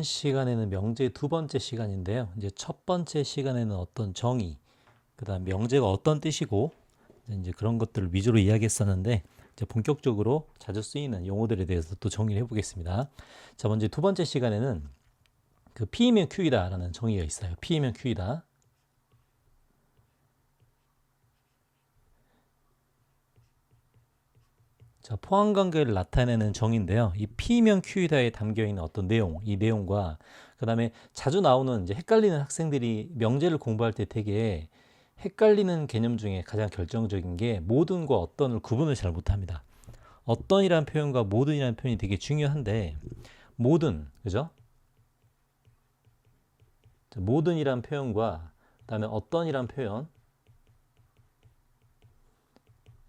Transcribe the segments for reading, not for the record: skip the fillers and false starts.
시간에는 명제의 두 번째 시간인데요. 이제 첫 번째 시간에는 어떤 정의, 그다음 명제가 어떤 뜻이고 이제 그런 것들을 위주로 이야기했었는데 이제 본격적으로 자주 쓰이는 용어들에 대해서 또 정리를 해보겠습니다. 자, 먼저 두 번째 시간에는 그 P이면 Q이다라는 정의가 있어요. P이면 Q이다. 자, 포함 관계를 나타내는 정의인데요. 이 P면 Q이다에 담겨 있는 어떤 내용, 이 내용과 그다음에 자주 나오는 이제 헷갈리는 학생들이 명제를 공부할 때 되게 헷갈리는 개념 중에 가장 결정적인 게 모든과 어떤을 구분을 잘 못합니다. 어떤이라는 표현과 모든이라는 표현이 되게 중요한데 모든, 그죠? 모든이라는 표현과 그다음에 어떤이라는 표현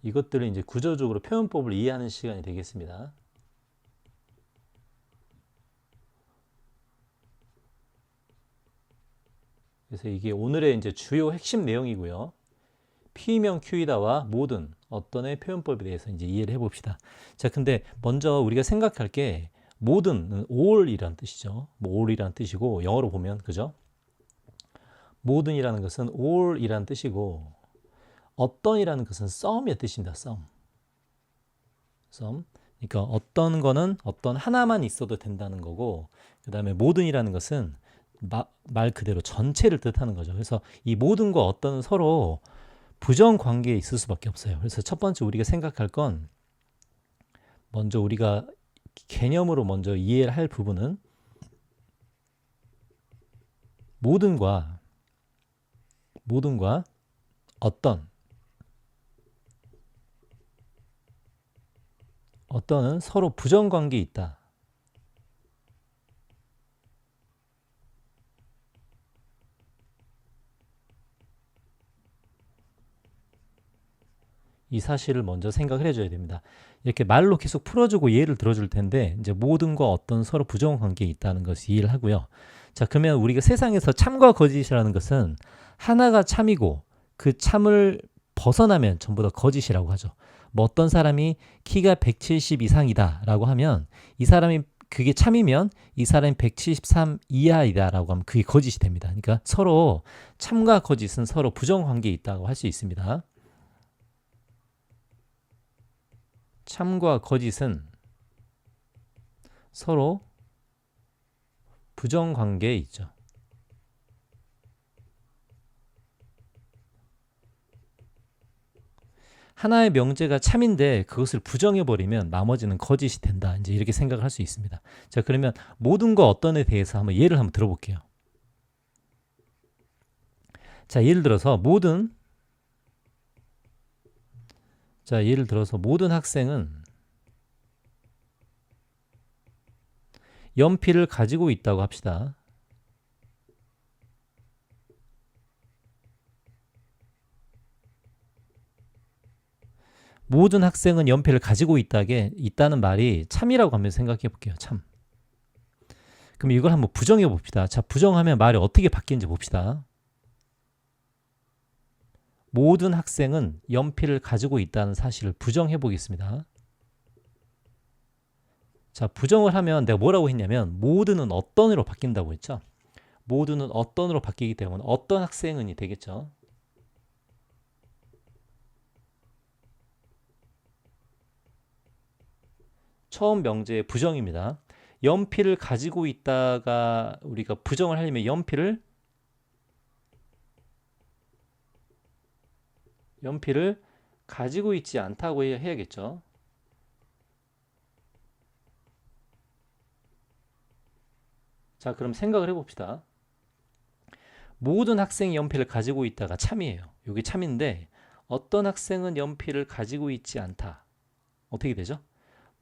이것들을 이제 구조적으로 표현법을 이해하는 시간이 되겠습니다. 그래서 이게 오늘의 이제 주요 핵심 내용이고요. P명 Q이다와 모든 어떤의 표현법에 대해서 이제 이해를 해봅시다. 자, 근데 먼저 우리가 생각할 게 모든은 all이란 뜻이죠. 뭐 all이란 뜻이고 영어로 보면 그죠? 모든이라는 것은 all이란 뜻이고 어떤이라는 것은 some의 뜻입니다. some. 그러니까 어떤 거는 어떤 하나만 있어도 된다는 거고 그 다음에 모든이라는 것은 말 그대로 전체를 뜻하는 거죠. 그래서 이 모든과 어떤은 서로 부정 관계에 있을 수밖에 없어요. 그래서 첫 번째 우리가 생각할 건 먼저 우리가 개념으로 먼저 이해를 할 부분은 모든과 어떤은 서로 부정 관계에 있다. 이 사실을 먼저 생각을 해줘야 됩니다. 이렇게 말로 계속 풀어주고 예를 들어줄 텐데 이제 모든과 어떤 서로 부정 관계에 있다는 것을 이해를 하고요. 자, 그러면 우리가 세상에서 참과 거짓이라는 것은 하나가 참이고 그 참을 벗어나면 전부 다 거짓이라고 하죠. 뭐 어떤 사람이 키가 170 이상이다라고 하면 이 사람이 그게 참이면 이 사람이 173 이하이다라고 하면 그게 거짓이 됩니다. 그러니까 서로 참과 거짓은 서로 부정 관계에 있다고 할 수 있습니다. 참과 거짓은 서로 부정 관계에 있죠. 하나의 명제가 참인데 그것을 부정해버리면 나머지는 거짓이 된다. 이제 이렇게 생각을 할 수 있습니다. 자, 그러면 모든과 어떤에 대해서 한번 예를 한번 들어볼게요. 자, 예를 들어서 모든 학생은 연필을 가지고 있다고 합시다. 모든 학생은 연필을 가지고 있다는 말이 참이라고 한번 생각해 볼게요. 참. 그럼 이걸 한번 부정해 봅시다. 자, 부정하면 말이 어떻게 바뀌는지 봅시다. 모든 학생은 연필을 가지고 있다는 사실을 부정해 보겠습니다. 자, 부정을 하면 내가 뭐라고 했냐면 모든은 어떤으로 바뀐다고 했죠. 모든은 어떤으로 바뀌기 때문에 어떤 학생은이 되겠죠. 처음 명제의 부정입니다. 연필을 가지고 있다가 우리가 부정을 하려면 연필을 가지고 있지 않다고 해야겠죠. 자, 그럼 생각을 해봅시다. 모든 학생이 연필을 가지고 있다가 참이에요. 이게 참인데 어떤 학생은 연필을 가지고 있지 않다. 어떻게 되죠?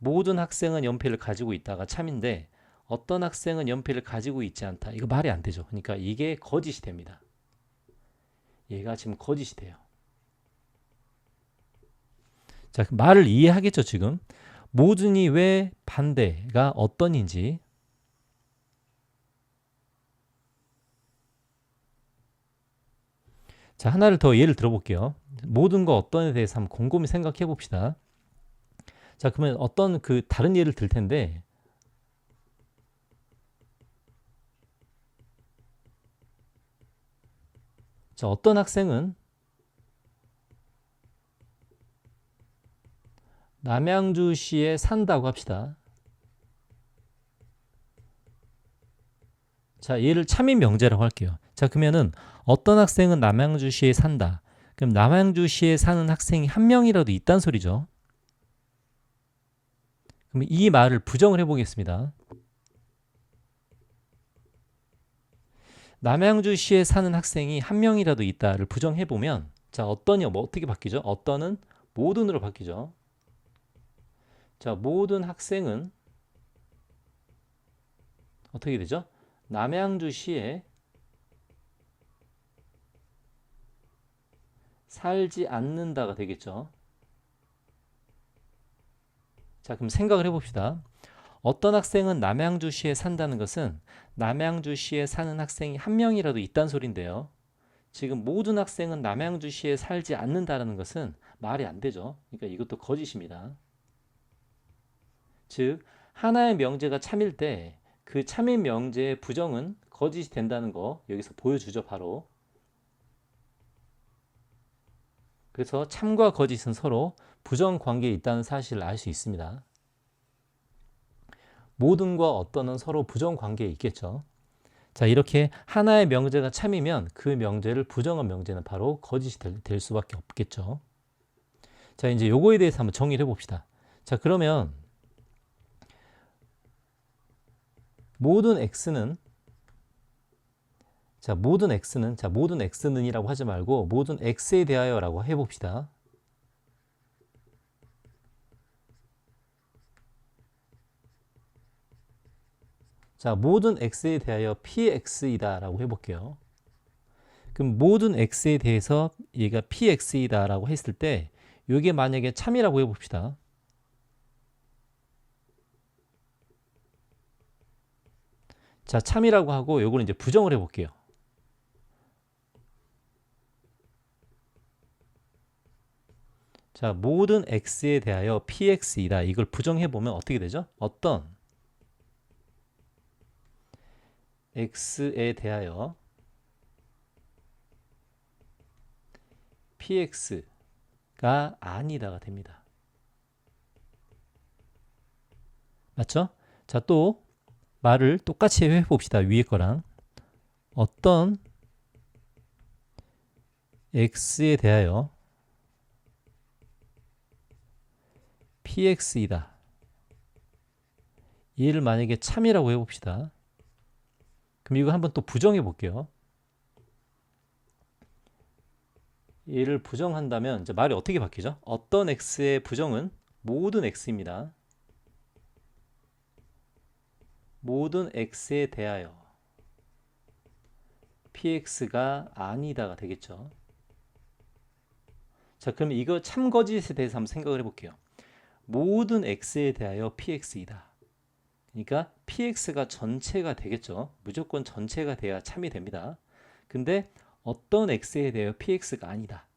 모든 학생은 연필을 가지고 있다가 참인데 어떤 학생은 연필을 가지고 있지 않다. 이거 말이 안 되죠. 그러니까 이게 거짓이 됩니다. 얘가 지금 거짓이 돼요. 자, 말을 이해하겠죠, 지금? 모든이 왜 반대가 어떤인지. 자, 하나를 더 예를 들어볼게요. 모든과 어떤에 대해서 한번 곰곰이 생각해 봅시다. 자, 그러면 어떤 그 다른 예를 들 텐데 자, 어떤 학생은 남양주시에 산다고 합시다. 자, 얘를 참인 명제라고 할게요. 자, 그러면은 어떤 학생은 남양주시에 산다. 그럼 남양주시에 사는 학생이 한 명이라도 있단 소리죠. 그럼 이 말을 부정을 해보겠습니다. 남양주시에 사는 학생이 한 명이라도 있다를 부정해보면, 자, 어떤이요? 뭐 어떻게 바뀌죠? 어떤은 모든으로 바뀌죠. 자, 모든 학생은 어떻게 되죠? 남양주시에 살지 않는다가 되겠죠. 자, 그럼 생각을 해봅시다. 어떤 학생은 남양주시에 산다는 것은 남양주시에 사는 학생이 한 명이라도 있다는 소린데요. 지금 모든 학생은 남양주시에 살지 않는다는 것은 말이 안 되죠. 그러니까 이것도 거짓입니다. 즉, 하나의 명제가 참일 때 그 참인 명제의 부정은 거짓이 된다는 거 여기서 보여주죠, 바로. 그래서 참과 거짓은 서로 부정 관계에 있다는 사실을 알 수 있습니다. 모든과 어떤은 서로 부정 관계에 있겠죠. 자, 이렇게 하나의 명제가 참이면 그 명제를 부정한 명제는 바로 거짓이 될 수밖에 없겠죠. 자, 이제 요거에 대해서 한번 정리를 해봅시다. 자, 그러면 모든 x는 모든 x는이라고 하지 말고 모든 x에 대하여라고 해봅시다. 자, 모든 x에 대하여 px이다 라고 해볼게요. 그럼 모든 x에 대해서 얘가 px이다 라고 했을 때 이게 만약에 참이라고 해봅시다. 자, 참이라고 하고 요거는 이제 부정을 해볼게요. 자, 모든 x에 대하여 px이다. 이걸 부정해보면 어떻게 되죠? 어떤 x에 대하여 px가 아니다가 됩니다. 맞죠? 자, 또 말을 똑같이 해봅시다. 위에 거랑 어떤 x에 대하여 px이다. 얘를 만약에 참이라고 해봅시다. 그럼 이거 한번 또 부정해 볼게요. 얘를 부정한다면 이제 말이 어떻게 바뀌죠? 어떤 x의 부정은 모든 x입니다. 모든 x에 대하여 px가 아니다가 되겠죠. 자, 그럼 이거 참거짓에 대해서 한번 생각을 해볼게요. 모든 x에 대하여 px이다. 그러니까 px가 전체가 되겠죠. 무조건 전체가 돼야 참이 됩니다. 근데 어떤 x에 대하여 px가 아니다.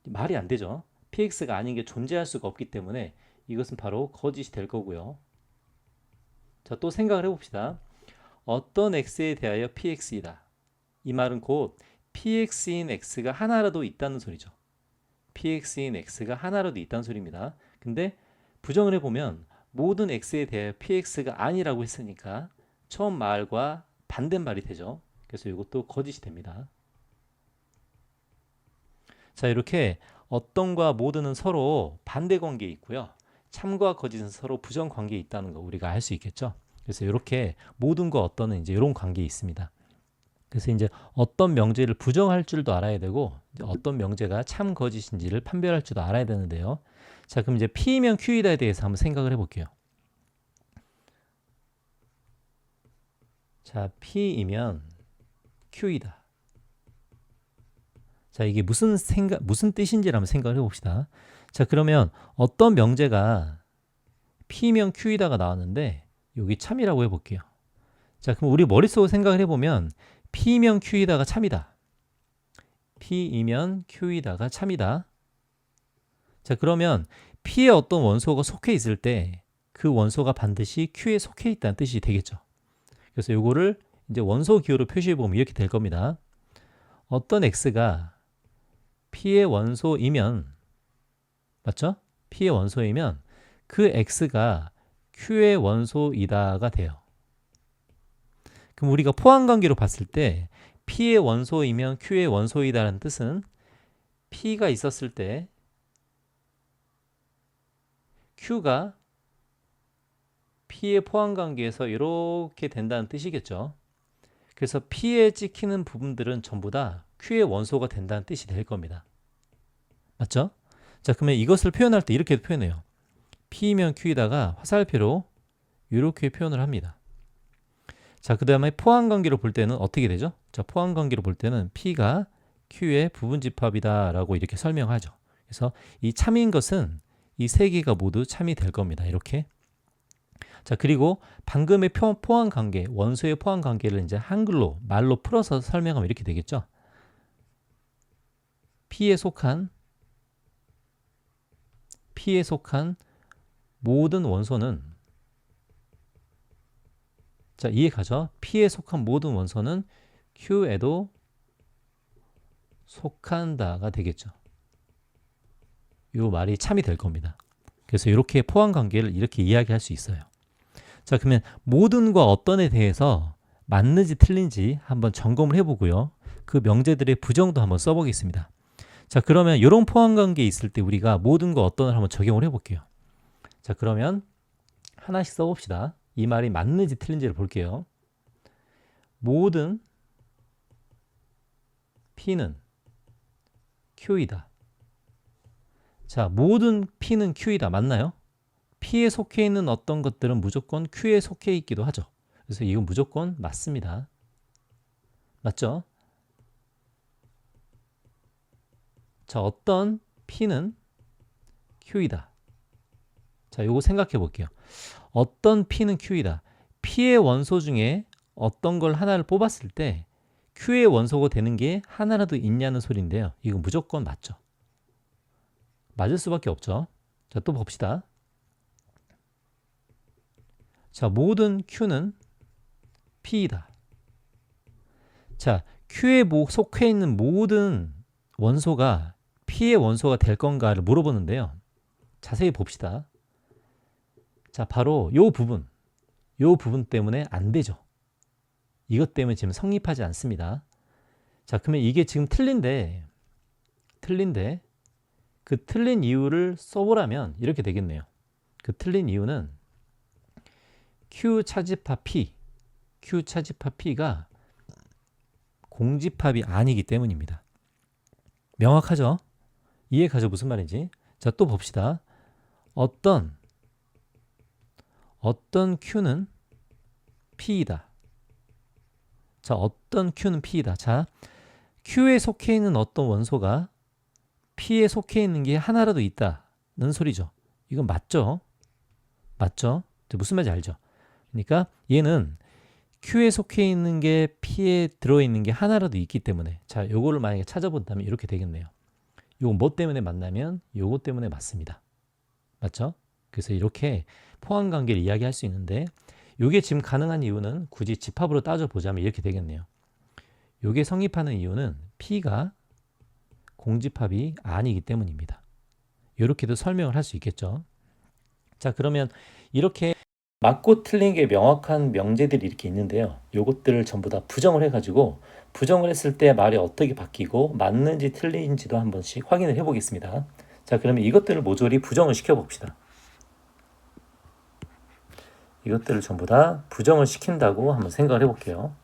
말이 안 되죠. px가 아닌 게 존재할 수가 없기 때문에 이것은 바로 거짓이 될 거고요. 자, 또 생각을 해봅시다. 어떤 x에 대하여 px이다. 이 말은 곧 px인 x가 하나라도 있다는 소리죠. px인 x가 하나라도 있다는 소리입니다. 근데 부정을 해보면 모든 x에 대하여 px가 아니라고 했으니까 처음 말과 반대말이 되죠. 그래서 이것도 거짓이 됩니다. 자, 이렇게 어떤과 모든은 서로 반대 관계에 있고요. 참과 거짓은 서로 부정 관계에 있다는 거 우리가 알 수 있겠죠. 그래서 이렇게 모든과 어떤은 이제 이런 관계에 있습니다. 그래서 이제 어떤 명제를 부정할 줄도 알아야 되고 어떤 명제가 참 거짓인지를 판별할 줄도 알아야 되는데요. 자, 그럼 이제 P면 Q이다에 대해서 한번 생각을 해볼게요. 자, P이면 Q이다. 자, 이게 무슨 뜻인지를 한번 생각을 해봅시다. 자, 그러면 어떤 명제가 P면 Q이다가 나왔는데 여기 참이라고 해볼게요. 자, 그럼 우리 머릿속으로 생각을 해보면 P면 Q이다가 참이다. P이면 Q이다가 참이다. 자, 그러면 P의 어떤 원소가 속해 있을 때 그 원소가 반드시 Q에 속해 있다는 뜻이 되겠죠. 그래서 이거를 이제 원소 기호로 표시해 보면 이렇게 될 겁니다. 어떤 x가 p의 원소이면, 맞죠? p의 원소이면 그 x가 q의 원소이다가 돼요. 그럼 우리가 포함관계로 봤을 때 p의 원소이면 q의 원소이다라는 뜻은 p가 있었을 때 q가 p의 포함관계에서 이렇게 된다는 뜻이겠죠. 그래서 p에 찍히는 부분들은 전부 다 q의 원소가 된다는 뜻이 될 겁니다. 맞죠? 자, 그러면 이것을 표현할 때 이렇게 표현해요. p면 q에다가 화살표로 이렇게 표현을 합니다. 자, 그 다음에 포함관계로 볼 때는 어떻게 되죠? 자, 포함관계로 볼 때는 p가 q의 부분집합이다 라고 이렇게 설명하죠. 그래서 이 참인 것은 이 세 개가 모두 참이 될 겁니다. 이렇게. 자, 그리고 방금의 포함관계, 원소의 포함관계를 이제 한글로, 말로 풀어서 설명하면 이렇게 되겠죠. p에 속한 모든 원소는, 자, 이해 가죠? p에 속한 모든 원소는 q에도 속한다가 되겠죠. 이 말이 참이 될 겁니다. 그래서 이렇게 포함관계를 이렇게 이야기할 수 있어요. 자, 그러면 모든과 어떤에 대해서 맞는지 틀린지 한번 점검을 해보고요. 그 명제들의 부정도 한번 써보겠습니다. 자, 그러면 이런 포함관계 있을 때 우리가 모든과 어떤을 한번 적용을 해볼게요. 자, 그러면 하나씩 써봅시다. 이 말이 맞는지 틀린지를 볼게요. 모든 P는 Q이다. 자, 모든 P는 Q이다. 맞나요? P에 속해 있는 어떤 것들은 무조건 Q에 속해 있기도 하죠. 그래서 이건 무조건 맞습니다. 맞죠? 자, 어떤 P는 Q이다. 자, 요거 생각해 볼게요. 어떤 P는 Q이다. P의 원소 중에 어떤 걸 하나를 뽑았을 때 Q의 원소가 되는 게 하나라도 있냐는 소리인데요. 이건 무조건 맞죠. 맞을 수밖에 없죠. 자, 또 봅시다. 자, 모든 Q는 P이다. 자, Q에 속해 있는 모든 원소가 P의 원소가 될 건가를 물어보는데요. 자세히 봅시다. 자, 바로 요 부분 때문에 안 되죠. 이것 때문에 지금 성립하지 않습니다. 자, 그러면 이게 지금 틀린데 그 틀린 이유를 써보라면 이렇게 되겠네요. 그 틀린 이유는 Q 차집합 P가 공집합이 아니기 때문입니다. 명확하죠? 이해가죠? 무슨 말인지. 자, 또 봅시다. 어떤 Q는 P이다. 자, 어떤 Q는 P이다. 자, Q에 속해 있는 어떤 원소가 P에 속해 있는 게 하나라도 있다는 소리죠. 이건 맞죠? 맞죠? 무슨 말인지 알죠? 그러니까 얘는 Q에 속해 있는 게 P에 들어있는 게 하나라도 있기 때문에, 자, 요거를 만약에 찾아본다면 이렇게 되겠네요. 요거 뭐 때문에 맞나면 요거 때문에 맞습니다. 맞죠? 그래서 이렇게 포함관계를 이야기할 수 있는데, 요게 지금 가능한 이유는 굳이 집합으로 따져보자면 이렇게 되겠네요. 요게 성립하는 이유는 P가 공집합이 아니기 때문입니다. 이렇게도 설명을 할 수 있겠죠. 자, 그러면 이렇게 맞고 틀린 게 명확한 명제들이 이렇게 있는데요. 요것들을 전부 다 부정을 해가지고, 부정을 했을 때 말이 어떻게 바뀌고 맞는지 틀린지도 한 번씩 확인을 해보겠습니다. 자, 그러면 이것들을 모조리 부정을 시켜봅시다. 이것들을 전부 다 부정을 시킨다고 한번 생각을 해볼게요.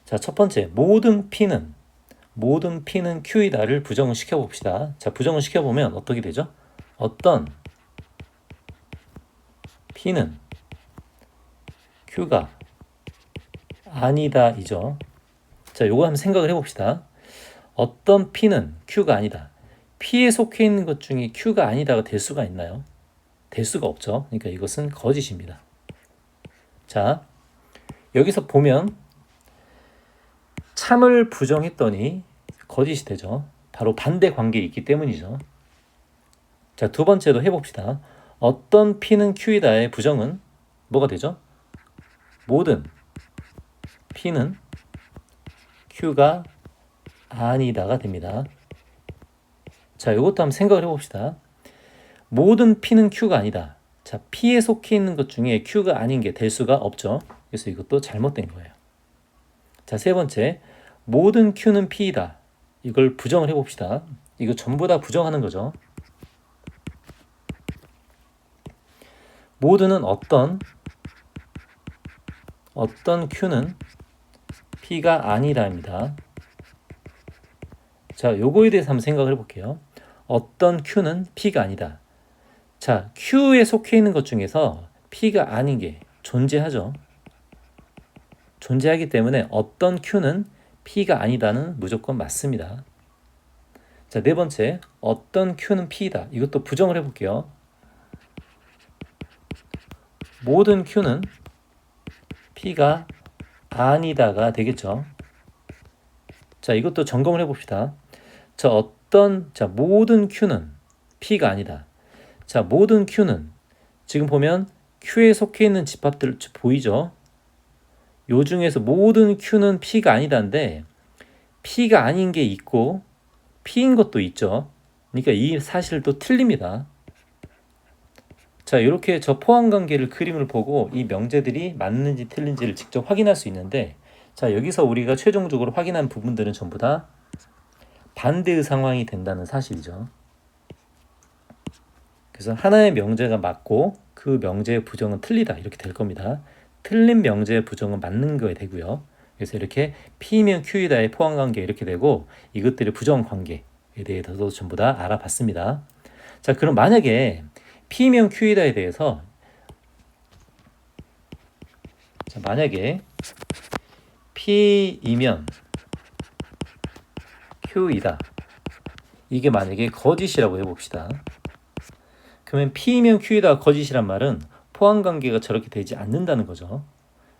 자, 첫 번째, 모든 P는 Q이다를 부정을 시켜봅시다. 자, 부정을 시켜보면 어떻게 되죠? 어떤 P는 Q가 아니다 이죠. 자, 요거 한번 생각을 해봅시다. 어떤 P는 Q가 아니다. P에 속해 있는 것 중에 Q가 아니다가 될 수가 있나요? 될 수가 없죠. 그러니까 이것은 거짓입니다. 자, 여기서 보면 참을 부정했더니 거짓이 되죠. 바로 반대 관계에 있기 때문이죠. 자, 두 번째도 해봅시다. 어떤 P는 Q이다의 부정은 뭐가 되죠? 모든 P는 Q가 아니다가 됩니다. 자, 이것도 한번 생각을 해봅시다. 모든 P는 Q가 아니다. 자, P에 속해 있는 것 중에 Q가 아닌 게 될 수가 없죠. 그래서 이것도 잘못된 거예요. 자, 세 번째, 모든 Q는 P이다. 이걸 부정을 해봅시다. 이거 전부 다 부정하는 거죠. 모든은 어떤 Q는 P가 아니다입니다. 자, 요거에 대해서 한번 생각을 해볼게요. 어떤 Q는 P가 아니다. 자, Q에 속해 있는 것 중에서 P가 아닌 게 존재하죠. 존재하기 때문에 어떤 Q는 P가 아니다는 무조건 맞습니다. 자, 네 번째, 어떤 Q는 P이다. 이것도 부정을 해볼게요. 모든 Q는 P가 아니다가 되겠죠. 자, 이것도 점검을 해봅시다. 자, 모든 Q는 P가 아니다. 자, 모든 Q는 지금 보면 Q에 속해 있는 집합들 보이죠? 요 중에서 모든 Q는 P가 아니다인데 P가 아닌 게 있고 P인 것도 있죠. 그러니까 이 사실도 틀립니다. 자, 이렇게 저 포함관계를 그림을 보고 이 명제들이 맞는지 틀린지를 직접 확인할 수 있는데, 자, 여기서 우리가 최종적으로 확인한 부분들은 전부 다 반대의 상황이 된다는 사실이죠. 그래서 하나의 명제가 맞고 그 명제의 부정은 틀리다 이렇게 될 겁니다. 틀린 명제의 부정은 맞는 거에 되고요. 그래서 이렇게 P면 Q이다의 포함관계 이렇게 되고 이것들의 부정관계에 대해서도 전부 다 알아봤습니다. 자, 그럼 만약에 P면 Q이다에 대해서 자, 만약에 P이면 Q이다 이게 만약에 거짓이라고 해봅시다. 그러면 P면 Q이다 거짓이란 말은 포함관계가 저렇게 되지 않는다는 거죠.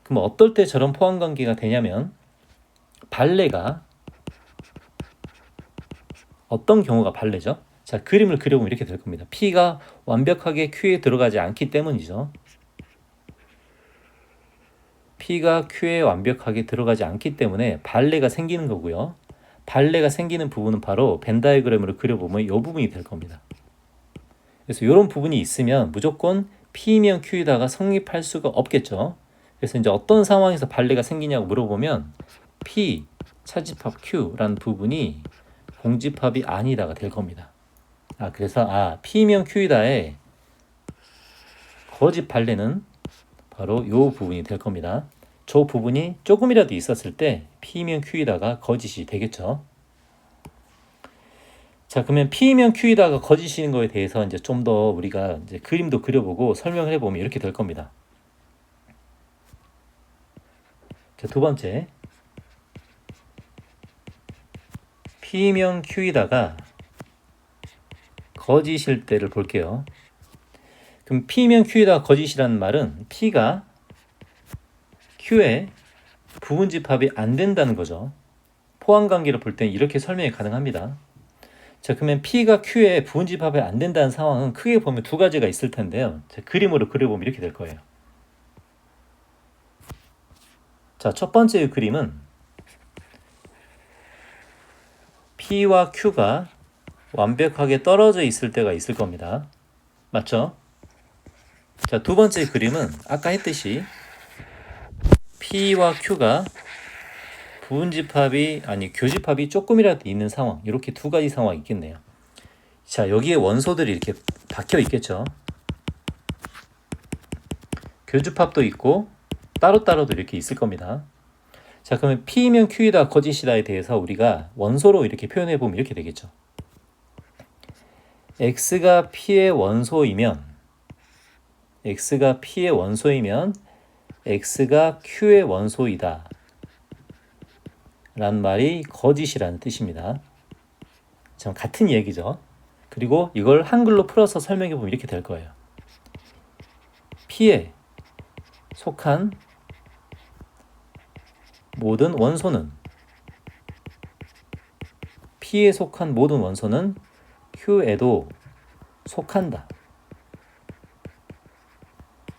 그럼 어떨 때 저런 포함관계가 되냐면 발레가 어떤 경우가 발레죠? 자, 그림을 그려보면 이렇게 될 겁니다. P가 완벽하게 Q에 들어가지 않기 때문이죠. P가 Q에 완벽하게 들어가지 않기 때문에 발레가 생기는 거고요. 발레가 생기는 부분은 바로 벤 다이어그램으로 그려보면 이 부분이 될 겁니다. 그래서 이런 부분이 있으면 무조건 P면 Q이다가 성립할 수가 없겠죠. 그래서 이제 어떤 상황에서 발레가 생기냐고 물어보면 P 차집합 Q라는 부분이 공집합이 아니다가 될 겁니다. 그래서 P면 Q이다의 거짓 발레는 바로 이 부분이 될 겁니다. 저 부분이 조금이라도 있었을 때 P면 Q이다가 거짓이 되겠죠. 자, 그러면 P면 Q이다가 거짓인 거에 대해서 이제 좀 더 우리가 이제 그림도 그려보고 설명을 해보면 이렇게 될 겁니다. 자, 두 번째, P면 Q이다가 거짓일 때를 볼게요. 그럼 P면 Q이다가 거짓이라는 말은 P가 Q에 부분집합이 안 된다는 거죠. 포함관계를 볼 때는 이렇게 설명이 가능합니다. 자, 그러면 P가 Q에 부분집합이 안 된다는 상황은 크게 보면 두 가지가 있을 텐데요. 자, 그림으로 그려보면 이렇게 될 거예요. 자, 첫 번째 그림은 P와 Q가 완벽하게 떨어져 있을 때가 있을 겁니다. 맞죠? 자, 두 번째 그림은 아까 했듯이 P와 Q가 교집합이 조금이라도 있는 상황, 이렇게 두 가지 상황이 있겠네요. 자, 여기에 원소들이 이렇게 박혀 있겠죠. 교집합도 있고 따로따로도 이렇게 있을 겁니다. 자, 그러면 P면 Q이다 거짓이다에 대해서 우리가 원소로 이렇게 표현해 보면 이렇게 되겠죠. X가 P의 원소이면 X가 Q의 원소이다 라는 말이 거짓이라는 뜻입니다. 참 같은 얘기죠. 그리고 이걸 한글로 풀어서 설명해 보면 이렇게 될 거예요. P에 속한 모든 원소는 P에 속한 모든 원소는 Q에도 속한다.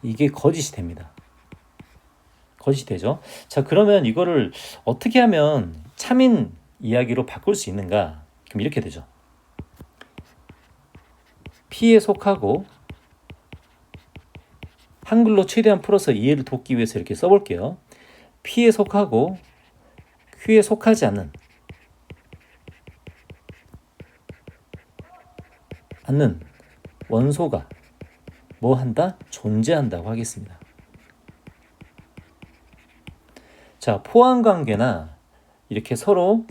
이게 거짓이 됩니다. 거짓이 되죠. 자, 그러면 이거를 어떻게 하면 참인 이야기로 바꿀 수 있는가? 그럼 이렇게 되죠. P에 속하고 한글로 최대한 풀어서 이해를 돕기 위해서 이렇게 써볼게요. P에 속하고 Q에 속하지 않는 원소가 뭐 한다? 존재한다고 하겠습니다. 자, 포함관계나 이렇게 서로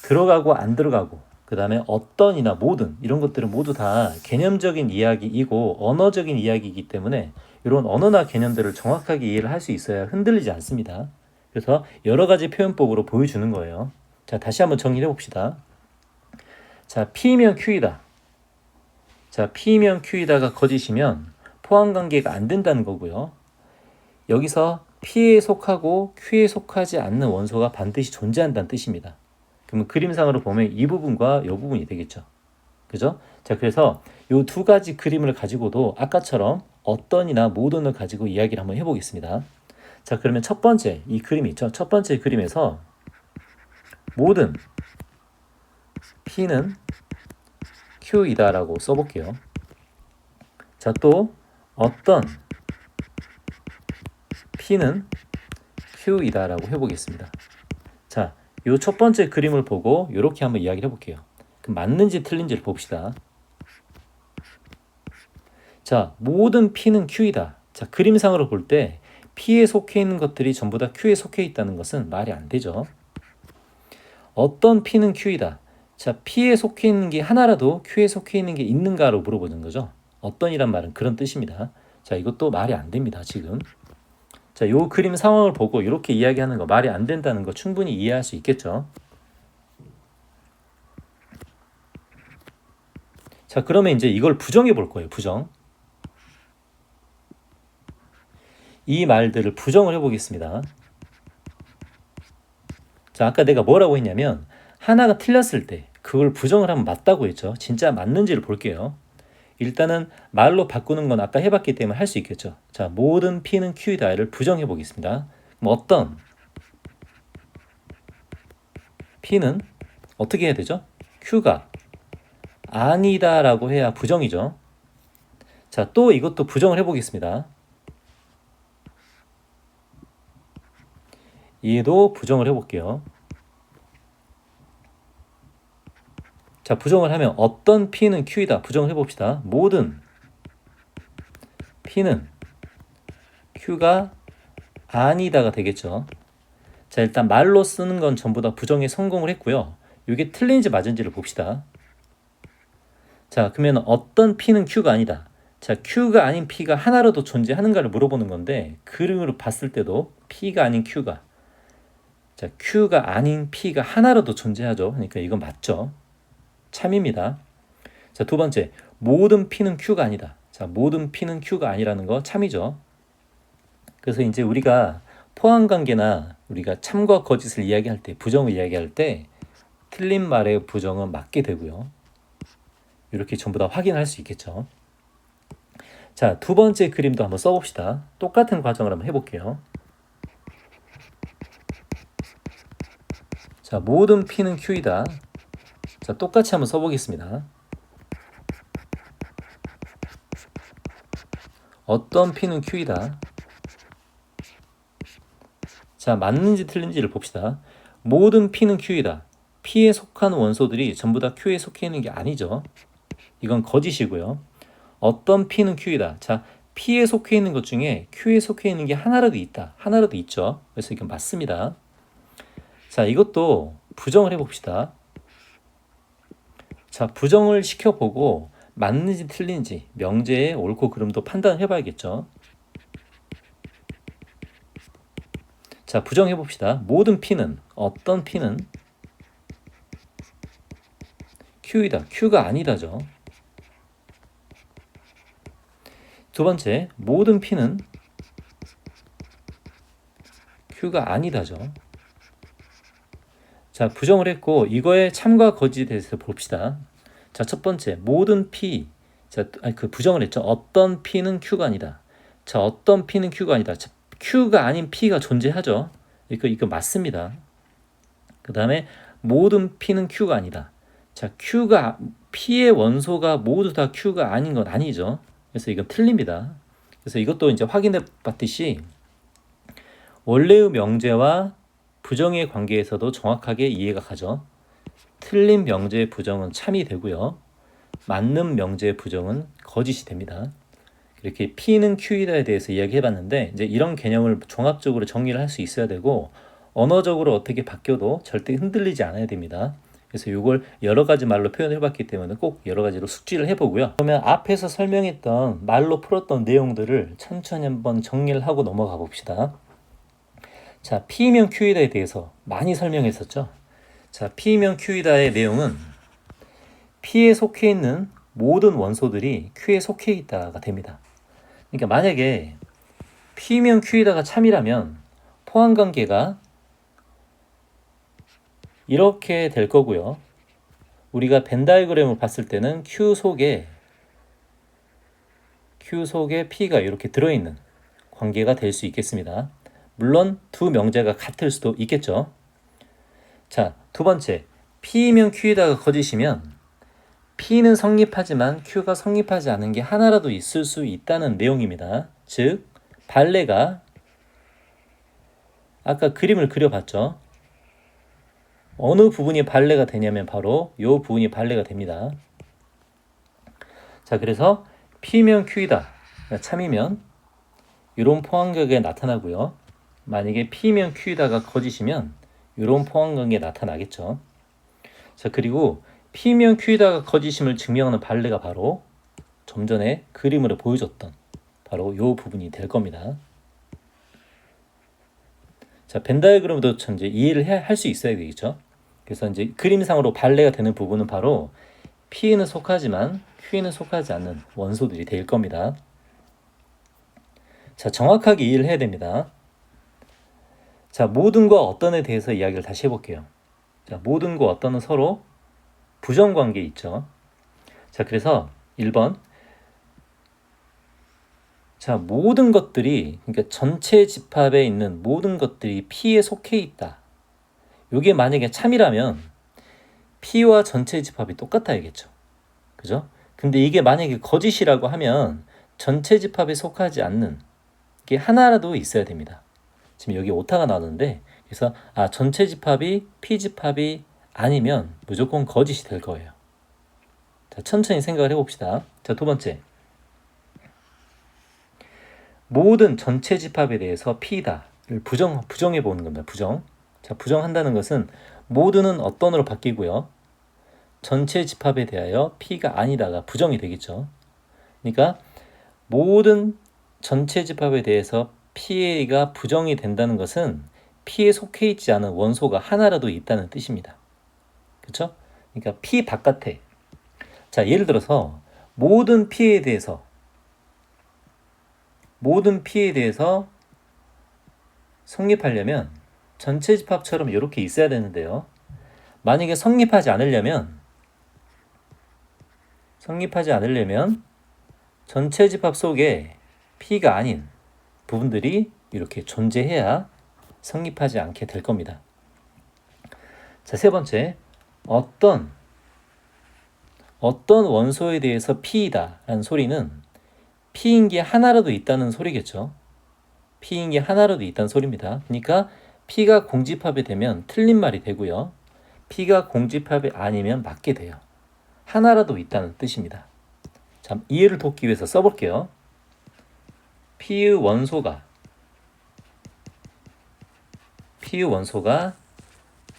들어가고 안 들어가고 그 다음에 어떤이나 모든 이런 것들은 모두 다 개념적인 이야기이고 언어적인 이야기이기 때문에 이런 언어나 개념들을 정확하게 이해를 할 수 있어야 흔들리지 않습니다. 그래서 여러 가지 표현법으로 보여주는 거예요. 자, 다시 한번 정리해 봅시다. 자, P면 Q이다. 자, P면 Q이다가 거짓이면 포함관계가 안 된다는 거고요. 여기서 P에 속하고 Q에 속하지 않는 원소가 반드시 존재한다는 뜻입니다. 그러면 그림상으로 보면 이 부분과 이 부분이 되겠죠. 그죠? 자, 그래서 이 두 가지 그림을 가지고도 아까처럼 어떤이나 모든을 가지고 이야기를 한번 해보겠습니다. 자, 그러면 첫 번째 이 그림이 있죠. 첫 번째 그림에서 모든 P는 Q이다 라고 써볼게요. 자, 또 어떤 P는 Q이다 라고 해보겠습니다. 자, 이 첫 번째 그림을 보고 이렇게 한번 이야기를 해볼게요. 그럼 맞는지 틀린지를 봅시다. 자, 모든 P는 Q이다. 자, 그림상으로 볼 때 P에 속해 있는 것들이 전부 다 Q에 속해 있다는 것은 말이 안 되죠. 어떤 P는 Q이다. 자, P에 속해 있는 게 하나라도 Q에 속해 있는 게 있는가로 물어보는 거죠. 어떤이란 말은 그런 뜻입니다. 자, 이것도 말이 안 됩니다, 지금. 자, 요 그림 상황을 보고 이렇게 이야기하는 거 말이 안 된다는 거 충분히 이해할 수 있겠죠. 자, 그러면 이제 이걸 부정해 볼 거예요. 부정. 이 말들을 부정을 해보겠습니다. 자, 아까 내가 뭐라고 했냐면 하나가 틀렸을 때 그걸 부정을 하면 맞다고 했죠. 진짜 맞는지를 볼게요. 일단은 말로 바꾸는 건 아까 해봤기 때문에 할 수 있겠죠. 자, 모든 P는 Q이다를 부정해 보겠습니다. 그럼 어떤 P는 어떻게 해야 되죠? Q가 아니다라고 해야 부정이죠. 자, 또 이것도 부정을 해보겠습니다. 얘도 부정을 해볼게요. 자, 부정을 하면 어떤 P는 Q이다. 부정을 해봅시다. 모든 P는 Q가 아니다가 되겠죠. 자, 일단 말로 쓰는 건 전부 다 부정에 성공을 했고요. 이게 틀린지 맞은지를 봅시다. 자, 그러면 어떤 P는 Q가 아니다. 자, Q가 아닌 P가 하나라도 존재하는가를 물어보는 건데 그림으로 봤을 때도 P가 아닌 Q가 자, Q가 아닌 P가 하나라도 존재하죠. 그러니까 이건 맞죠. 참입니다. 자, 두 번째, 모든 P는 Q가 아니다. 자, 모든 P는 Q가 아니라는 거 참이죠. 그래서 이제 우리가 포함관계나 우리가 참과 거짓을 이야기할 때, 부정을 이야기할 때 틀린 말의 부정은 맞게 되고요. 이렇게 전부 다 확인할 수 있겠죠. 자, 두 번째 그림도 한번 써봅시다. 똑같은 과정을 한번 해볼게요. 자, 모든 P는 Q이다. 자, 똑같이 한번 써보겠습니다. 어떤 P는 Q이다. 자, 맞는지 틀린지를 봅시다. 모든 P는 Q이다. P에 속한 원소들이 전부 다 Q에 속해 있는 게 아니죠. 이건 거짓이고요. 어떤 P는 Q이다. 자, P에 속해 있는 것 중에 Q에 속해 있는 게 하나라도 있다. 하나라도 있죠. 그래서 이건 맞습니다. 자, 이것도 부정을 해봅시다. 자, 부정을 시켜보고 맞는지 틀린지 명제의 옳고 그름도 판단을 해봐야겠죠. 자, 부정해봅시다. 모든 P는 어떤 P는 Q이다. Q가 아니다죠. 두 번째, 모든 P는 Q가 아니다죠. 자, 부정을 했고 이거의 참과 거짓에 대해서 봅시다. 자, 첫 번째, 모든 P. 자, 그 부정을 했죠. 어떤 P는 Q가 아니다. 자, 어떤 P는 Q가 아니다. 자, Q가 아닌 P가 존재하죠. 이거 맞습니다. 그 다음에 모든 P는 Q가 아니다. 자, P의 원소가 모두 다 Q가 아닌 건 아니죠. 그래서 이건 틀립니다. 그래서 이것도 이제 확인해 봤듯이 원래의 명제와 부정의 관계에서도 정확하게 이해가 가죠. 틀린 명제의 부정은 참이 되고요. 맞는 명제의 부정은 거짓이 됩니다. 이렇게 P는 Q이다에 대해서 이야기해봤는데 이제 이런 개념을 종합적으로 정리를 할 수 있어야 되고 언어적으로 어떻게 바뀌어도 절대 흔들리지 않아야 됩니다. 그래서 이걸 여러 가지 말로 표현해봤기 때문에 꼭 여러 가지로 숙지를 해보고요. 그러면 앞에서 설명했던 말로 풀었던 내용들을 천천히 한번 정리를 하고 넘어가 봅시다. 자, P면 Q이다에 대해서 많이 설명했었죠. 자, P면 Q이다의 내용은 P에 속해 있는 모든 원소들이 Q에 속해 있다가 됩니다. 그러니까 만약에 P면 Q이다가 참이라면 포항관계가 이렇게 될 거고요. 우리가 벤 다이어그램을 봤을 때는 Q 속에 P가 이렇게 들어있는 관계가 될 수 있겠습니다. 물론 두 명제가 같을 수도 있겠죠. 자, 두 번째, P면 Q이다가 거짓이면 P는 성립하지만 Q가 성립하지 않은 게 하나라도 있을 수 있다는 내용입니다. 즉, 발레가 아까 그림을 그려봤죠. 어느 부분이 발레가 되냐면 바로 이 부분이 발레가 됩니다. 자, 그래서 P면 Q이다, 참이면 이런 포항관계가 나타나고요. 만약에 P면 Q이다가 거짓이면 이런 포항관계가 나타나겠죠. 자, 그리고 P면 Q이다가 거짓임을 증명하는 발레가 바로 좀 전에 그림으로 보여줬던 바로 이 부분이 될 겁니다. 자, 벤 다이어그램도 이제 이해를 할 수 있어야 되겠죠. 그래서 이제 그림상으로 발레가 되는 부분은 바로 P에는 속하지만 Q에는 속하지 않는 원소들이 될 겁니다. 자, 정확하게 이해를 해야 됩니다. 자, 모든과 어떤에 대해서 이야기를 다시 해볼게요. 자, 모든과 어떤은 서로 부정관계 있죠. 자, 그래서 1번. 자, 모든 것들이, 그러니까 전체 집합에 있는 모든 것들이 P에 속해 있다. 이게 만약에 참이라면 P와 전체 집합이 똑같아야겠죠. 그죠? 근데 이게 만약에 거짓이라고 하면 전체 집합에 속하지 않는 게 하나라도 있어야 됩니다. 지금 여기 오타가 나왔는데, 그래서 전체 집합이 P 집합이 아니면 무조건 거짓이 될 거예요. 자, 천천히 생각을 해봅시다. 자, 두 번째. 모든 전체 집합에 대해서 P다를 부정해 보는 겁니다. 부정. 자, 부정한다는 것은 모든은 어떤으로 바뀌고요. 전체 집합에 대하여 P가 아니다가 부정이 되겠죠. 그러니까 모든 전체 집합에 대해서 P가 부정이 된다는 것은 P에 속해 있지 않은 원소가 하나라도 있다는 뜻입니다. 그렇죠? 그러니까 P 바깥에. 자, 예를 들어서 모든 P에 대해서 성립하려면 전체 집합처럼 이렇게 있어야 되는데요. 만약에 성립하지 않으려면 전체 집합 속에 P가 아닌 부분들이 이렇게 존재해야 성립하지 않게 될 겁니다. 자, 세 번째. 어떤 원소에 대해서 P이다 라는 소리는 P인 게 하나라도 있다는 소리겠죠. P인 게 하나라도 있다는 소리입니다. 그러니까 P가 공집합이 되면 틀린 말이 되고요. P가 공집합이 아니면 맞게 돼요. 하나라도 있다는 뜻입니다. 자, 이해를 돕기 위해서 써볼게요. P의 원소가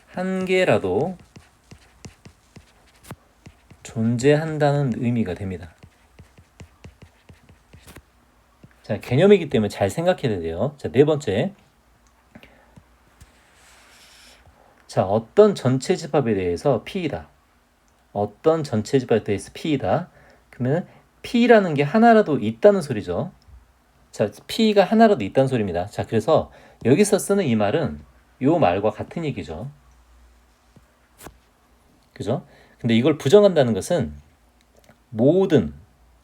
한 개라도 존재한다는 의미가 됩니다. 자, 개념이기 때문에 잘 생각해야 돼요. 자, 네 번째. 자, 어떤 전체 집합에 대해서 P이다. 어떤 전체 집합에 대해서 P이다. 그러면 P라는 게 하나라도 있다는 소리죠. 자, P가 하나라도 있다는 소리입니다. 자, 그래서 여기서 쓰는 이 말은 이 말과 같은 얘기죠. 그죠? 근데 이걸 부정한다는 것은 모든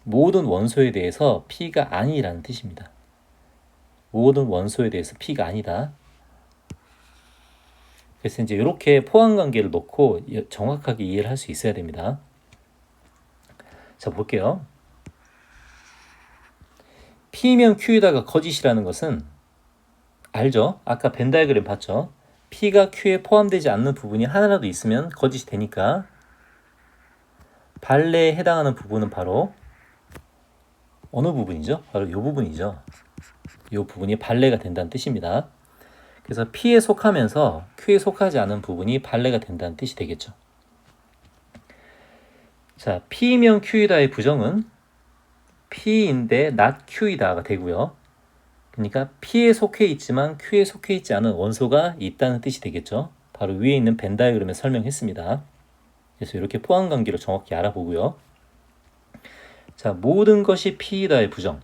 원소에 대해서 P가 아니라는 뜻입니다. 모든 원소에 대해서 P가 아니다. 그래서 이제 이렇게 포함관계를 놓고 정확하게 이해를 할 수 있어야 됩니다. 자, 볼게요. P면 Q에다가 거짓이라는 것은 알죠? 아까 벤 다이어그램 봤죠? P가 Q에 포함되지 않는 부분이 하나라도 있으면 거짓이 되니까 발레에 해당하는 부분은 바로 어느 부분이죠? 바로 이 부분이죠. 이 부분이 발레가 된다는 뜻입니다. 그래서 P에 속하면서 Q에 속하지 않은 부분이 발레가 된다는 뜻이 되겠죠. 자, P면 Q이다의 부정은 P인데 not Q이다가 되고요. 그러니까 P에 속해 있지만 Q에 속해 있지 않은 원소가 있다는 뜻이 되겠죠. 바로 위에 있는 벤 다이어그램에 설명했습니다. 그래서 이렇게 포함관계로 정확히 알아보고요. 자, 모든 것이 P이다의 부정.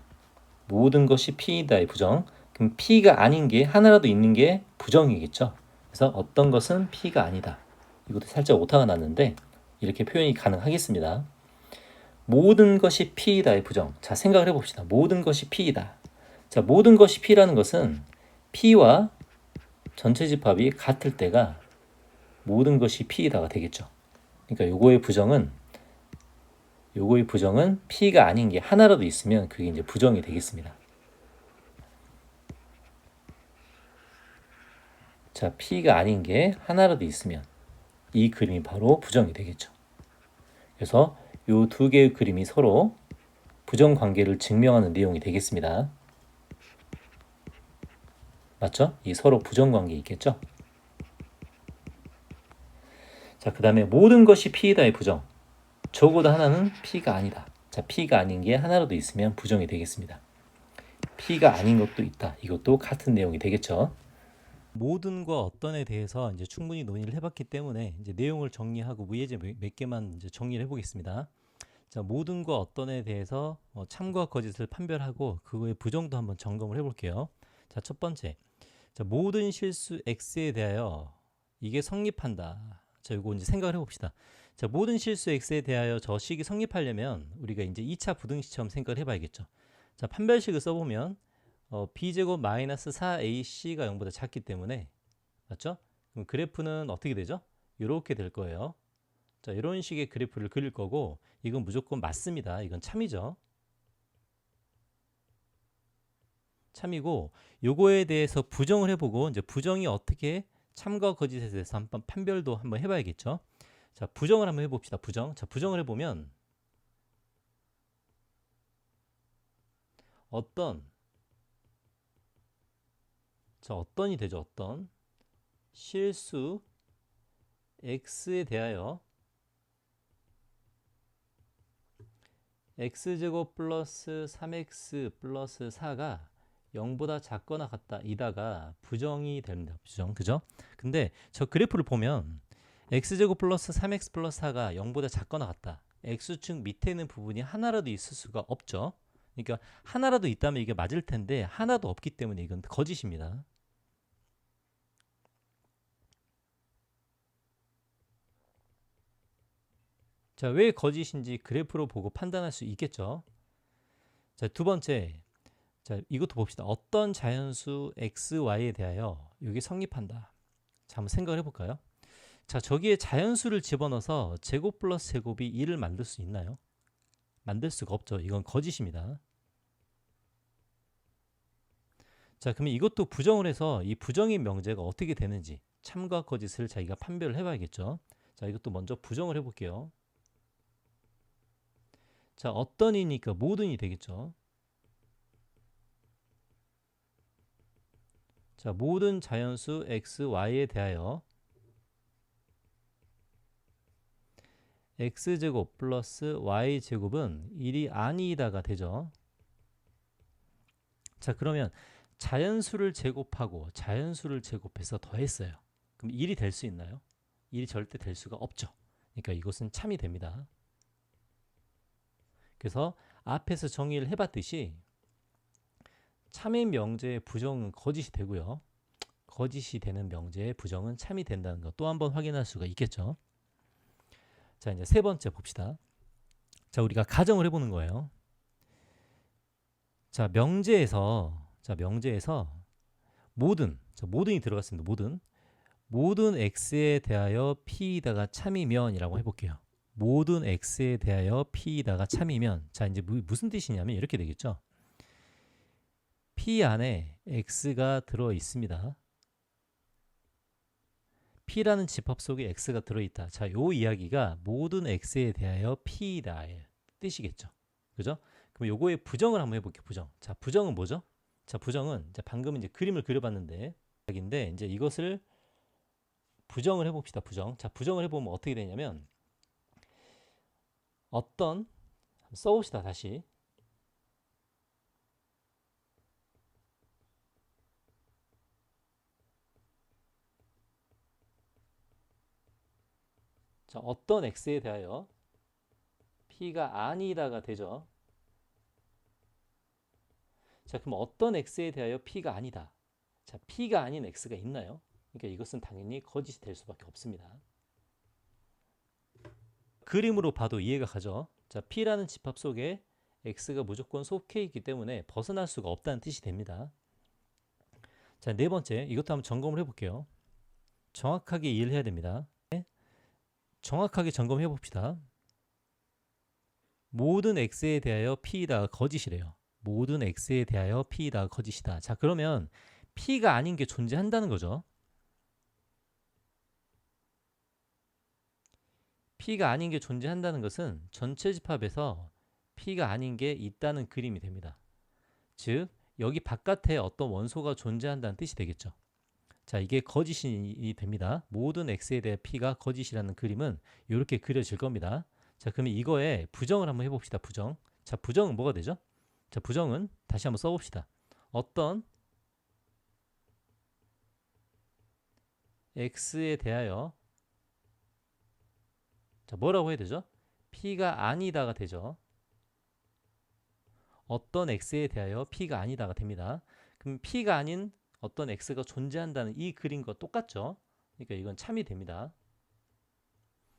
모든 것이 P이다의 부정. 그럼 P가 아닌 게 하나라도 있는 게 부정이겠죠. 그래서 어떤 것은 P가 아니다. 이것도 살짝 오타가 났는데 이렇게 표현이 가능하겠습니다. 모든 것이 P이다의 부정. 자, 생각을 해봅시다. 모든 것이 P이다. 자, 모든 것이 P라는 것은 P와 전체 집합이 같을 때가 모든 것이 P이다가 되겠죠. 그러니까 요거의 부정은 P가 아닌 게 하나라도 있으면 그게 이제 부정이 되겠습니다. 자, P가 아닌 게 하나라도 있으면 이 그림이 바로 부정이 되겠죠. 그래서 요 두 개의 그림이 서로 부정 관계를 증명하는 내용이 되겠습니다. 맞죠? 이 서로 부정 관계 있겠죠? 자, 그 다음에 모든 것이 P이다의 부정. 적어도 하나는 P가 아니다. 자, P가 아닌 게 하나라도 있으면 부정이 되겠습니다. P가 아닌 것도 있다. 이것도 같은 내용이 되겠죠. 모든과 어떤에 대해서 이제 충분히 논의를 해봤기 때문에 이제 내용을 정리하고 무예제 몇 개만 이제 정리를 해보겠습니다. 자, 모든과 어떤에 대해서 참과 거짓을 판별하고 그거의 부정도 한번 점검을 해볼게요. 자, 첫 번째, 자, 모든 실수 X에 대하여 이게 성립한다. 자, 이거 이제 생각을 해봅시다. 자, 모든 실수 X에 대하여 저 식이 성립하려면 우리가 이제 2차 부등식처럼 생각을 해봐야겠죠. 자, 판별식을 써보면 b제곱 마이너스 4ac가 0보다 작기 때문에 맞죠? 그럼 그래프는 어떻게 되죠? 이렇게 될 거예요. 자, 이런 식의 그래프를 그릴 거고 이건 무조건 맞습니다. 이건 참이죠. 참이고 요거에 대해서 부정을 해보고 이제 부정이 어떻게 참과 거짓에 대해서 한번 판별도 한번 해봐야겠죠. 자, 부정을 한번 해봅시다. 부정. 자, 부정을 해보면 어떤이 되죠. 어떤 실수 x에 대하여 x제곱 플러스 3x 플러스 4가 0보다 작거나 같다 이다가 부정이 됩니다. 부정. 그죠? 근데 저 그래프를 보면 x제곱 플러스 3x 플러스 4가 0보다 작거나 같다. x축 밑에 있는 부분이 하나라도 있을 수가 없죠. 그러니까 하나라도 있다면 이게 맞을 텐데 하나도 없기 때문에 이건 거짓입니다. 자, 왜 거짓인지 그래프로 보고 판단할 수 있겠죠. 자, 두 번째. 자, 이것도 봅시다. 어떤 자연수 x, y에 대하여 이게 성립한다. 자, 한번 생각을 해볼까요? 자, 저기에 자연수를 집어넣어서 제곱 플러스 제곱이 2를 만들 수 있나요? 만들 수가 없죠. 이건 거짓입니다. 자, 그러면 이것도 부정을 해서 이 부정인 명제가 어떻게 되는지 참과 거짓을 자기가 판별을 해봐야겠죠. 자, 이것도 먼저 부정을 해볼게요. 자, 어떤이니까 모든이 되겠죠. 자, 모든 자연수 x, y에 대하여 x제곱 플러스 y제곱은 1이 아니다가 되죠. 자, 그러면 자연수를 제곱하고 자연수를 제곱해서 더했어요. 그럼 1이 될 수 있나요? 1이 절대 될 수가 없죠. 그러니까 이것은 참이 됩니다. 그래서 앞에서 정의를 해봤듯이 참인 명제의 부정은 거짓이 되고요. 거짓이 되는 명제의 부정은 참이 된다는 것 또 한번 확인할 수가 있겠죠. 자, 이제 세 번째 봅시다. 자, 우리가 가정을 해보는 거예요. 자, 명제에서 자, 명제에서 모든이 들어갔습니다. 모든 x에 대하여 p이다가 참이면이라고 해볼게요. 모든 x에 대하여 p이다가 참이면, 자, 이제 무슨 뜻이냐면 이렇게 되겠죠. p 안에 x가 들어 있습니다. p라는 집합 속에 x가 들어있다. 자, 요 이야기가 모든 x에 대하여 p다의 뜻이겠죠. 그죠? 그럼 요거의 부정을 한번 해볼게요. 부정. 자, 부정은 뭐죠? 자, 부정은 이제 방금 이제 그림을 그려봤는데 이야기인데, 이제 이것을 부정을 해봅시다. 부정. 자, 부정을 해보면 어떻게 되냐면 어떤 써봅시다. 다시. 자, 어떤 x에 대하여 p가 아니다가 되죠. 자, 그럼 어떤 x에 대하여 p가 아니다. 자, p가 아닌 x가 있나요? 그러니까 이것은 당연히 거짓이 될 수밖에 없습니다. 그림으로 봐도 이해가 가죠. 자, p라는 집합 속에 x가 무조건 속해 있기 때문에 벗어날 수가 없다는 뜻이 됩니다. 자, 네 번째, 이것도 한번 점검을 해볼게요. 정확하게 이해를 해야 됩니다. 정확하게 점검해 봅시다. 모든 x에 대하여 p이다 거짓이래요. 모든 x에 대하여 p이다 거짓이다. 자, 그러면 p가 아닌 게 존재한다는 거죠. p가 아닌 게 존재한다는 것은 전체 집합에서 p가 아닌 게 있다는 그림이 됩니다. 즉, 여기 바깥에 어떤 원소가 존재한다는 뜻이 되겠죠. 자, 이게 거짓이 됩니다. 모든 x에 대해 p가 거짓이라는 그림은 이렇게 그려질 겁니다. 자, 그러면 이거에 부정을 한번 해봅시다. 부정. 자, 부정은 뭐가 되죠? 자, 부정은 다시 한번 써봅시다. 어떤 x에 대하여, 자, 뭐라고 해야 되죠? p가 아니다가 되죠. 어떤 x에 대하여 p가 아니다가 됩니다. 그럼 p가 아닌 어떤 x가 존재한다는 이 그림과 똑같죠. 그러니까 이건 참이 됩니다.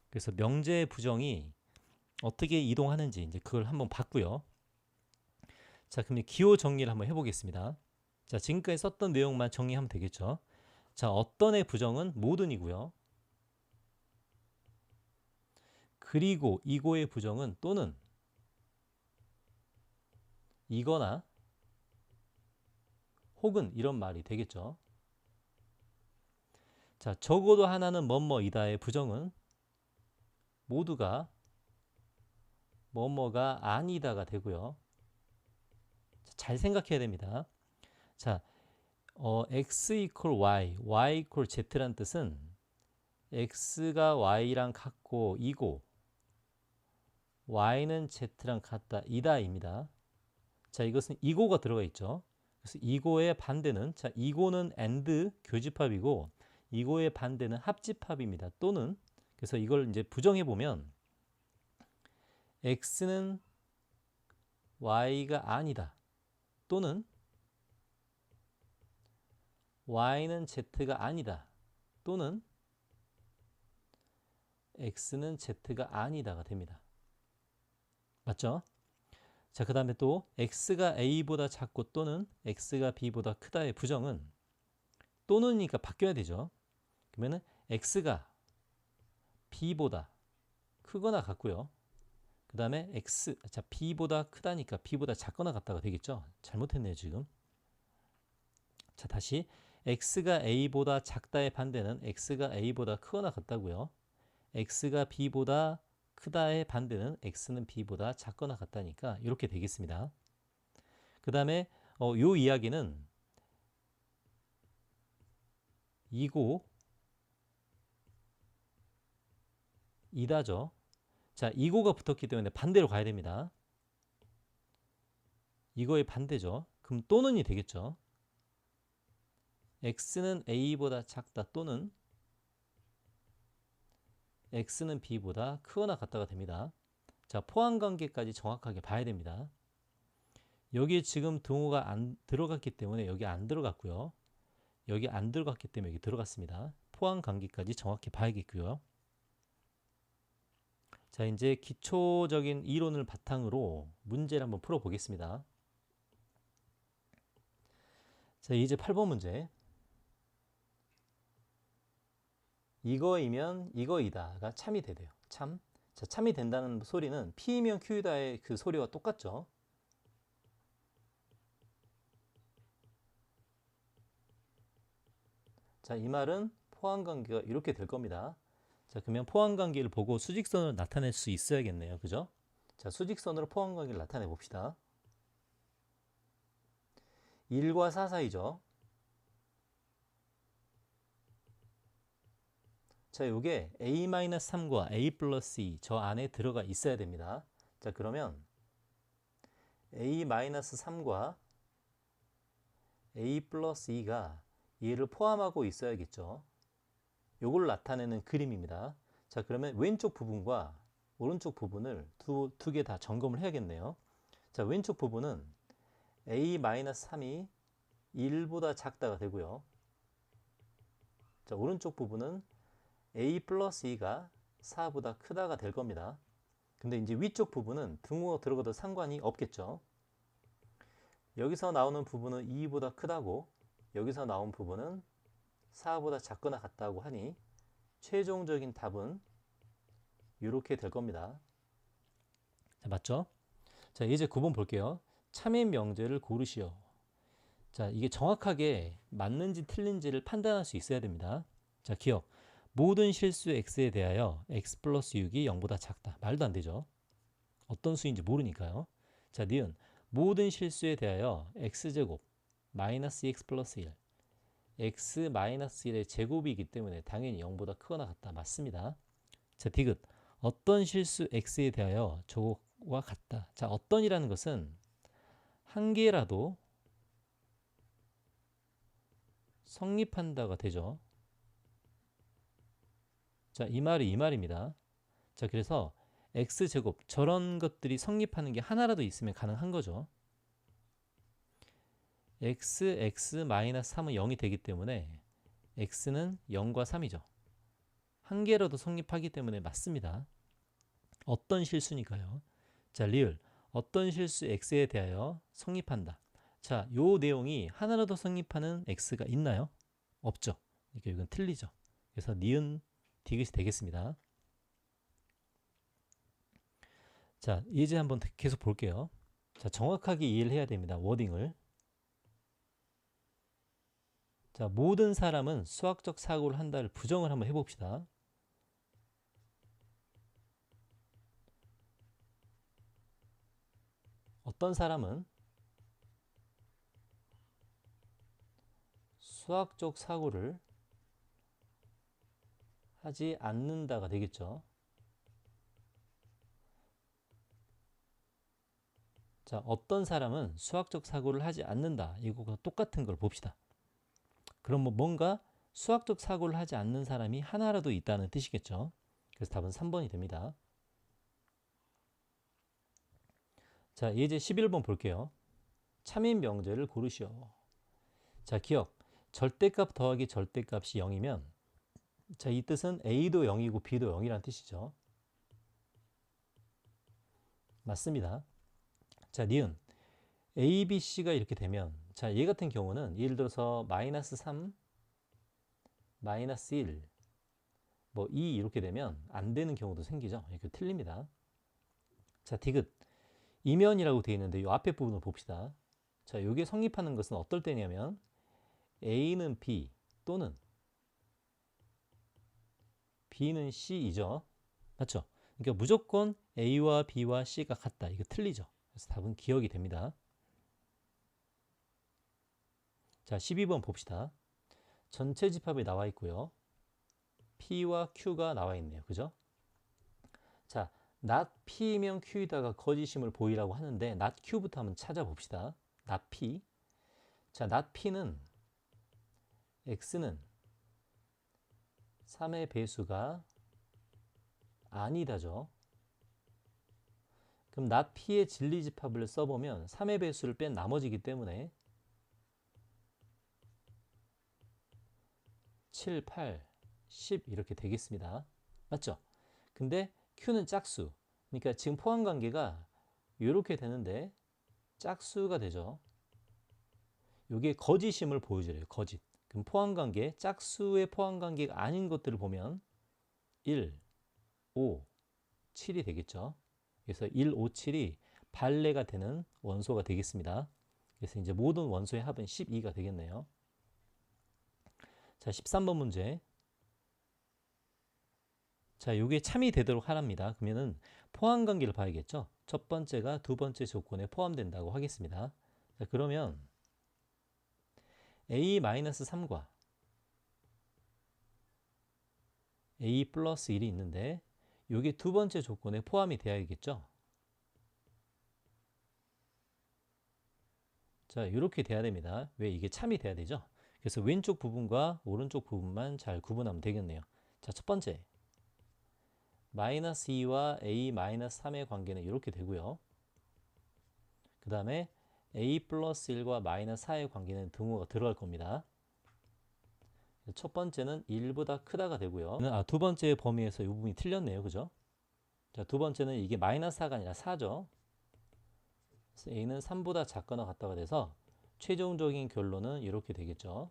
그래서 명제의 부정이 어떻게 이동하는지 이제 그걸 한번 봤고요. 자, 그럼 기호 정리를 한번 해보겠습니다. 자, 지금까지 썼던 내용만 정리하면 되겠죠. 자, 어떤의 부정은 모든이고요. 그리고 이거의 부정은 또는 이거나 혹은 이런 말이 되겠죠. 자, 적어도 하나는 뭐뭐이다의 부정은 모두가 뭐뭐가 아니다가 되고요. 잘 생각해야 됩니다. 자, x equal y, y equal z란 뜻은 x가 y랑 같고 이고 y는 z랑 같다 이다입니다. 자, 이것은 이고가 들어가 있죠. 그래서 이고의 반대는, 자, 이고는 and 교집합이고 이고의 반대는 합집합입니다. 또는, 그래서 이걸 이제 부정해 보면 x는 y가 아니다. 또는 y는 z가 아니다. 또는 x는 z가 아니다가 됩니다. 맞죠? 자, 그 다음에 또 x가 a보다 작고 또는 x가 b보다 크다의 부정은 또는이니까 바뀌어야 되죠. 그러면은 x가 b보다 크거나 같고요. 그 다음에 b보다 크다니까 b보다 작거나 같다가 되겠죠. 잘못했네요, 지금. 자, 다시 x가 a보다 작다의 반대는 x가 a보다 크거나 같다고요. x가 b보다 크다의 반대는 x는 b보다 작거나 같다니까 이렇게 되겠습니다. 그 다음에 요 이야기는 이고 이다죠. 자, 이고가 붙었기 때문에 반대로 가야 됩니다. 이거의 반대죠. 그럼 또는이 되겠죠. x는 a보다 작다 또는 x는 b보다 크거나 같다가 됩니다. 자, 포함관계까지 정확하게 봐야 됩니다. 여기에 지금 등호가 안 들어갔기 때문에 여기 안 들어갔고요. 여기 안 들어갔기 때문에 여기 들어갔습니다. 포함관계까지 정확히 봐야겠고요. 자, 이제 기초적인 이론을 바탕으로 문제를 한번 풀어보겠습니다. 자, 이제 8번 문제. 이거이면 이거이다가 참이 되대요. 참. 자, 참이 된다는 소리는 P이면 Q이다의 그 소리와 똑같죠. 자, 이 말은 포함관계가 이렇게 될 겁니다. 자, 그러면 포함관계를 보고 수직선을 나타낼 수 있어야겠네요. 그죠? 자, 수직선으로 포함관계를 나타내 봅시다. 1과 4 사이죠. 자, 요게 A-3과 A 플러스 2 저 안에 들어가 있어야 됩니다. 자, 그러면 A-3과 A 플러스 2가 얘를 포함하고 있어야겠죠. 요걸 나타내는 그림입니다. 자, 그러면 왼쪽 부분과 오른쪽 부분을 두 개 다 점검을 해야겠네요. 자, 왼쪽 부분은 A-3이 1보다 작다가 되고요. 자, 오른쪽 부분은 A 플러스 2가 4보다 크다가 될 겁니다. 근데 이제 위쪽 부분은 등호가 들어가도 상관이 없겠죠. 여기서 나오는 부분은 2보다 크다고, 여기서 나온 부분은 4보다 작거나 같다고 하니 최종적인 답은 이렇게 될 겁니다. 자, 맞죠? 자, 이제 9번 볼게요. 참인 명제를 고르시오. 자, 이게 정확하게 맞는지 틀린지를 판단할 수 있어야 됩니다. 자, 기억. 모든 실수 x에 대하여 x 플러스 6이 0보다 작다. 말도 안 되죠. 어떤 수인지 모르니까요. 자, 니은. 모든 실수에 대하여 x제곱 마이너스 x 플러스 1 x 마이너스 1의 제곱이기 때문에 당연히 0보다 크거나 같다. 맞습니다. 자, 디귿. 어떤 실수 x에 대하여 저것과 같다. 자, 어떤이라는 것은 한 개라도 성립한다가 되죠. 자, 이 말이 이 말입니다. 자, 그래서 x제곱 저런 것들이 성립하는 게 하나라도 있으면 가능한 거죠. x-3은 0이 되기 때문에 x는 0과 3이죠. 한 개라도 성립하기 때문에 맞습니다. 어떤 실수니까요. 자, 리을. 어떤 실수 x에 대하여 성립한다. 자, 요 내용이 하나라도 성립하는 x가 있나요? 없죠. 그러니까 이건 틀리죠. 그래서 니은 디귿이 되겠습니다. 자, 이제 한번 계속 볼게요. 자, 정확하게 이해를 해야 됩니다. 워딩을. 자, 모든 사람은 수학적 사고를 한다를 부정을 한번 해봅시다. 어떤 사람은 수학적 사고를 하지 않는다가 되겠죠. 자, 어떤 사람은 수학적 사고를 하지 않는다. 이거가 똑같은 걸 봅시다. 그럼 뭐 뭔가 수학적 사고를 하지 않는 사람이 하나라도 있다는 뜻이겠죠. 그래서 답은 3번이 됩니다. 자, 이제 11번 볼게요. 참인 명제를 고르시오. 자, 기억. 절대값 더하기 절대값이 0이면 자, 이 뜻은 A도 0이고 B도 0이라는 뜻이죠. 맞습니다. 자, 니은. A, B, C가 이렇게 되면 자, 얘 같은 경우는 예를 들어서 마이너스 3, 마이너스 1, 뭐 2 이렇게 되면 안 되는 경우도 생기죠. 이렇게 틀립니다. 자, 디귿. 이면이라고 되어 있는데 이 앞에 부분을 봅시다. 자, 이게 성립하는 것은 어떨 때냐면 A는 B 또는 B는 C이죠. 맞죠? 그러니까 무조건 A와 B와 C가 같다. 이거 틀리죠. 그래서 답은 기억이 됩니다. 자, 12번 봅시다. 전체 집합이 나와 있고요. P와 Q가 나와 있네요. 그죠? 자, not P면 Q이다가 거짓임을 보이라고 하는데 not Q부터 한번 찾아봅시다. not P. 자, not P는 X는 3의 배수가 아니다죠. 그럼 not P의 진리집합을 써보면 3의 배수를 뺀 나머지이기 때문에 7, 8, 10 이렇게 되겠습니다. 맞죠? 근데 Q는 짝수. 그러니까 지금 포함관계가 이렇게 되는데 짝수가 되죠. 이게 거짓임을 보여주래요. 거짓. 그럼 포함관계, 짝수의 포함관계가 아닌 것들을 보면 1, 5, 7이 되겠죠. 그래서 1, 5, 7이 반례가 되는 원소가 되겠습니다. 그래서 이제 모든 원소의 합은 12가 되겠네요. 자, 13번 문제. 자, 요게 참이 되도록 하랍니다. 그러면은 포함관계를 봐야겠죠. 첫 번째가 두 번째 조건에 포함된다고 하겠습니다. 자, 그러면 A-3과 A 플러스 1이 있는데 요게 두 번째 조건에 포함이 되어야겠죠. 자, 이렇게 돼야 됩니다. 왜? 이게 참이 돼야 되죠. 그래서 왼쪽 부분과 오른쪽 부분만 잘 구분하면 되겠네요. 자, 첫 번째 마이너스 2와 A 마이너스 3의 관계는 이렇게 되고요. 그 다음에 A 플러스 1과 마이너스 4의 관계는 등호가 들어갈 겁니다. 첫 번째는 1보다 크다가 되고요. 두 번째 범위에서 이 부분이 틀렸네요. 그죠? 자, 두 번째는 이게 마이너스 4가 아니라 4죠. 그래서 A는 3보다 작거나 같다가 돼서 최종적인 결론은 이렇게 되겠죠.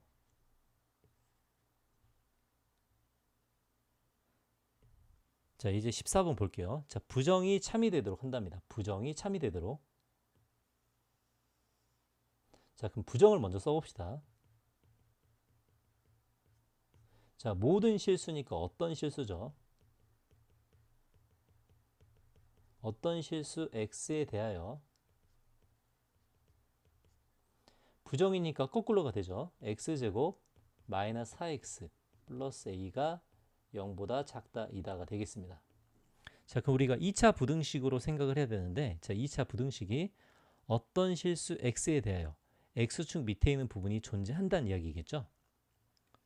자, 이제 14번 볼게요. 자, 부정이 참이 되도록 한답니다. 부정이 참이 되도록. 자, 그럼 부정을 먼저 써봅시다. 자, 모든 실수니까 어떤 실수죠? 어떤 실수 x에 대하여 부정이니까 거꾸로가 되죠. x제곱 마이너스 4x 플러스 a가 0보다 작다 이다가 되겠습니다. 자, 그럼 우리가 2차 부등식으로 생각을 해야 되는데, 자, 2차 부등식이 어떤 실수 x에 대하여 x축 밑에 있는 부분이 존재한다는 이야기겠죠.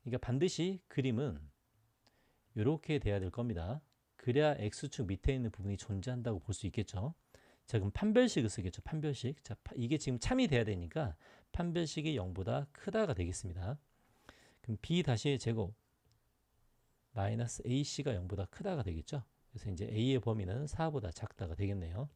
그러니까 반드시 그림은 이렇게 돼야 될 겁니다. 그래야 x축 밑에 있는 부분이 존재한다고 볼 수 있겠죠. 자, 그럼 판별식을 쓰겠죠. 판별식. 자, 이게 지금 참이 돼야 되니까 판별식이 0보다 크다가 되겠습니다. 그럼 b 다시의 제곱 마이너스 ac가 0보다 크다가 되겠죠. 그래서 이제 a의 범위는 4보다 작다가 되겠네요.